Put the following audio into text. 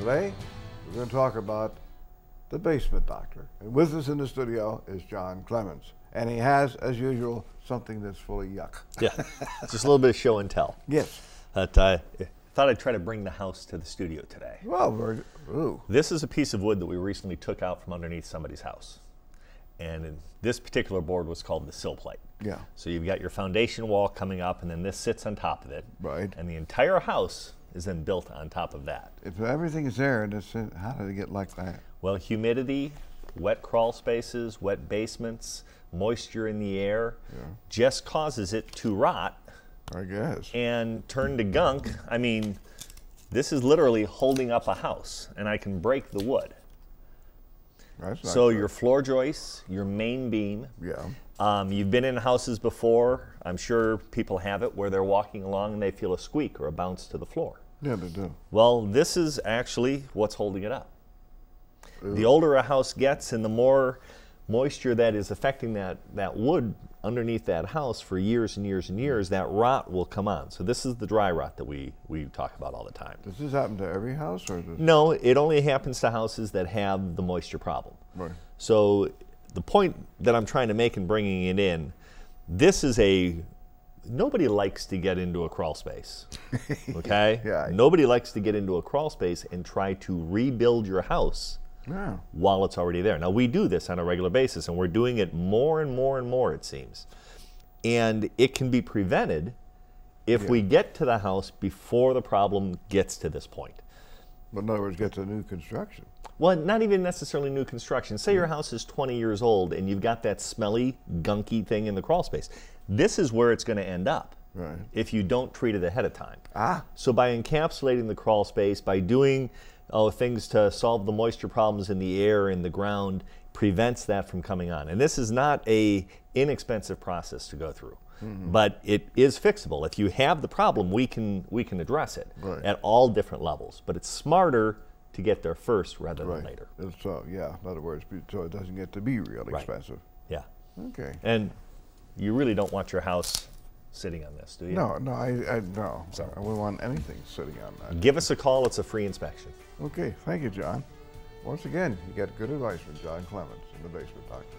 Today, we're going to talk about the basement doctor. And with us in the studio is John Clemens. And he has, as usual, something that's full of yuck. Yeah, just a little bit of show and tell. Yes. But I thought I'd try to bring the house to the studio today. Well, This is a piece of wood that we recently took out from underneath somebody's house. And this particular board was called the sill plate. Yeah. So you've got your foundation wall coming up, and then this sits on top of it. Right. And the entire house is then built on top of that. If everything is there, and it's in, how did it get like that? Well, humidity, wet crawl spaces, wet basements, moisture in the air, just causes it to rot. I guess. And turn to gunk. I mean, this is literally holding up a house, and I can break the wood. That's not So good. your floor joists, your main beam. Yeah. You've been in houses before. I'm sure people have it where they're walking along and they feel a squeak or a bounce to the floor. Yeah, they do. Well, this is actually what's holding it up. Ooh. The older a house gets and the more moisture that is affecting that wood underneath that house for years and years and years, that rot will come on. So this is the dry rot that we talk about all the time. Does this happen to every house? Or does... No, it only happens to houses that have the moisture problem. Right. So the point that I'm trying to make in bringing it in, this is nobody likes to get into a crawl space, okay? Yeah. Nobody likes to get into a crawl space and try to rebuild your house while it's already there. Now, we do this on a regular basis, and we're doing it more and more and more, it seems. And it can be prevented if we get to the house before the problem gets to this point. But in other words, get to new construction. Well, not even necessarily new construction. Say your house is 20 years old and you've got that smelly, gunky thing in the crawl space. This is where it's going to end up if you don't treat it ahead of time. So by encapsulating the crawl space, by doing things to solve the moisture problems in the air and the ground, prevents that from coming on. And this is not an inexpensive process to go through. But it is fixable. If you have the problem, we can address it at all different levels. But it's smarter to get there first rather than later. So yeah, in other words, so it doesn't get to be real expensive. Yeah. Okay. And you really don't want your house sitting on this, do you? No, no, no. So I wouldn't want anything sitting on that. Give us a call. It's a free inspection. Okay, thank you, John. Once again, you get good advice from John Clemens in the Basement Doctor.